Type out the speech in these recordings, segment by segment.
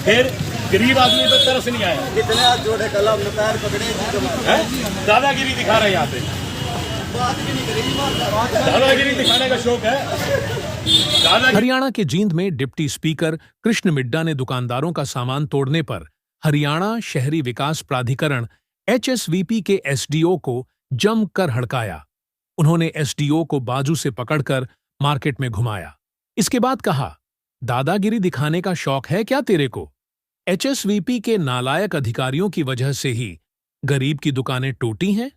फिर गरीब आदमी पर तरस नहीं आया। कितने हाथ जोड़े कल हमने पैर पकड़े हैं? दादागिरी दिखा रहे हैं यहाँ पे। बात भी नहीं करेगी, दादागिरी दिखाने का शौक है। दादा हरियाणा के जींद में डिप्टी स्पीकर कृष्ण मिड्डा ने दुकानदारों का सामान तोड़ने पर हरियाणा शहरी विकास प्राधिकरण HSVP के SDO को जमकर हड़काया। उन्होंने SDO को बाजू से पकड़कर मार्केट में घुमाया। इसके बाद कहा, दादागिरी दिखाने का शौक है क्या तेरे को? HSVP के नालायक अधिकारियों की वजह से ही गरीब की दुकानें टूटी हैं।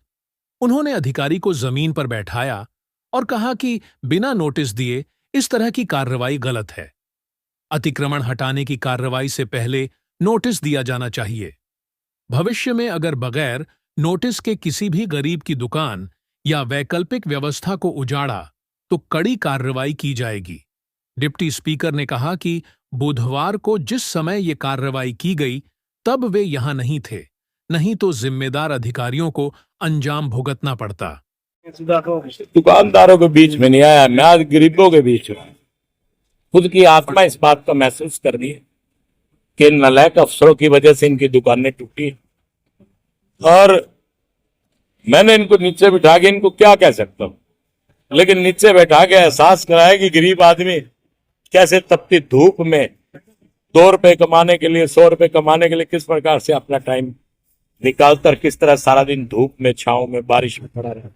उन्होंने अधिकारी को जमीन पर बैठाया और कहा कि बिना नोटिस दिए इस तरह की कार्रवाई गलत है। अतिक्रमण हटाने की कार्रवाई से पहले नोटिस दिया जाना चाहिए। भविष्य में अगर बगैर नोटिस के किसी भी गरीब की दुकान या वैकल्पिक व्यवस्था को उजाड़ा तो कड़ी कार्रवाई की जाएगी। डिप्टी स्पीकर ने कहा कि बुधवार को जिस समय ये कार्रवाई की गई तब वे यहां नहीं थे, नहीं तो जिम्मेदार अधिकारियों को अंजाम भुगतना पड़ता। दुकानदारों के बीच में नहीं आया, मैं आज गरीबों के बीच में। खुद की आत्मा इस बात का महसूस कर रही है कि नालायक अफसरों की वजह से इनकी दुकानें टूटी। और मैंने इनको नीचे बिठा के इनको क्या कह सकता हूँ, लेकिन नीचे बैठा के एहसास कराया कि गरीब आदमी कैसे तपती धूप में 2 रुपए कमाने के लिए, 100 रुपए कमाने के लिए किस प्रकार से अपना टाइम निकालता और किस तरह सारा दिन धूप में, छांव में, बारिश में खड़ा रहा।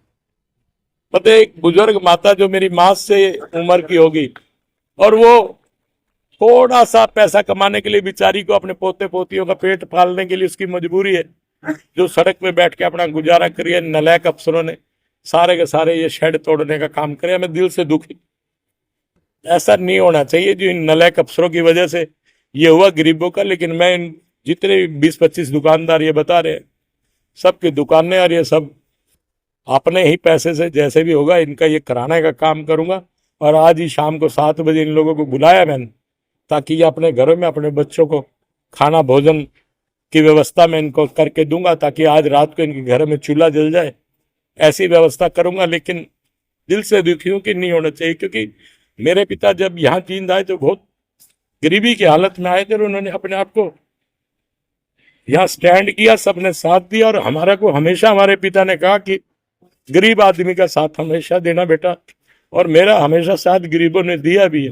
पता है, एक बुजुर्ग माता जो मेरी माँ से उम्र की होगी और वो थोड़ा सा पैसा कमाने के लिए बेचारी को अपने पोते पोतियों का पेट पालने के लिए उसकी मजबूरी है, जो सड़क पे बैठ के अपना गुजारा करिए। नालायक अफसरों ने सारे के सारे ये शेड तोड़ने का काम करे। मैं दिल से दुखी, ऐसा नहीं होना चाहिए जो इन नालायक अफसरों की वजह से ये हुआ गरीबों का। लेकिन मैं इन जितने 20-25 दुकानदार ये बता रहे हैं, सबकी दुकानें और ये सब अपने ही पैसे से जैसे भी होगा इनका ये कराने का काम करूंगा। और आज ही शाम को 7 बजे इन लोगों को बुलाया मैंने, ताकि ये अपने घरों में अपने बच्चों को खाना भोजन की व्यवस्था मैं इनको करके दूंगा, ताकि आज रात को इनके घर में चूल्हा जल जाए, ऐसी व्यवस्था करूंगा। लेकिन दिल से दुखी हूं कि नहीं होना चाहिए, क्योंकि मेरे पिता जब यहाँ जींद आए तो बहुत गरीबी की हालत में आए थे और उन्होंने अपने आप को यहाँ स्टैंड किया, सबने साथ दिया। और हमारा को हमेशा हमारे पिता ने कहा कि गरीब आदमी का साथ हमेशा देना बेटा, और मेरा हमेशा साथ गरीबों ने दिया भी है।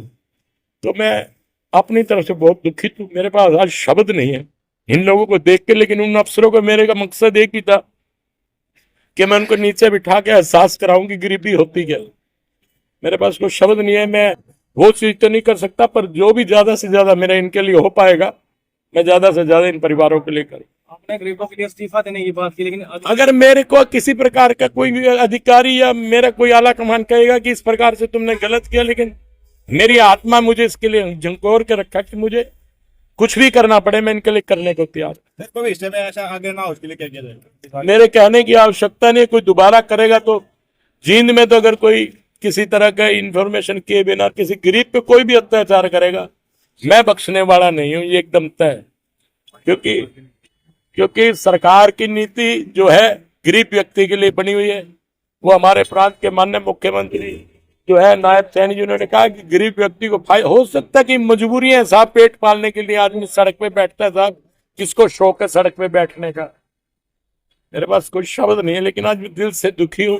तो मैं अपनी तरफ से बहुत दुखित हूँ। मेरे पास आज शब्द नहीं है इन लोगों को देख के, लेकिन उन अफसरों को मेरे का मकसद एक ही था कि मैं उनको नीचे बिठा के एहसास कराऊं कि गरीबी होती क्या। मेरे पास कोई शब्द नहीं है, मैं वो चीज तो नहीं कर सकता, पर जो भी ज्यादा से ज्यादा मेरा इनके लिए हो पाएगा मैं ज्यादा से ज्यादा इन परिवारों के लिए करूँ। आपने गरीबों के लिए इस्तीफा देने की बात की, लेकिन अगर मेरे को किसी प्रकार का कोई अधिकारी या मेरा कोई आला कमान कहेगा कि इस प्रकार से तुमने गलत किया, लेकिन मेरी आत्मा मुझे इसके लिए झंकोर के रखा कि मुझे कुछ भी करना पड़े मैं इनके लिए करने को तैयार। भविष्य में ऐसा आगे ना हो उसके लिए क्या किया जाएगा? मेरे कहने की आवश्यकता नहीं, कोई दोबारा करेगा तो जींद में तो अगर कोई किसी तरह का इंफॉर्मेशन किए बिना किसी गरीब पे कोई भी अत्याचार करेगा, मैं बख्शने वाला नहीं हूं, ये एकदम तय है। क्योंकि सरकार की नीति जो है गरीब व्यक्ति के लिए बनी हुई है। वो हमारे प्रांत के माननीय मुख्यमंत्री जो है नायब सैनी जी, उन्होंने कहा कि गरीब व्यक्ति को हो सकता है कि मजबूरी है साहब, पेट पालने के लिए आदमी सड़क पे बैठता है साहब, किसको शौक है सड़क पे बैठने का। मेरे पास कोई शब्द नहीं है, लेकिन आज मैं दिल से दुखी हूँ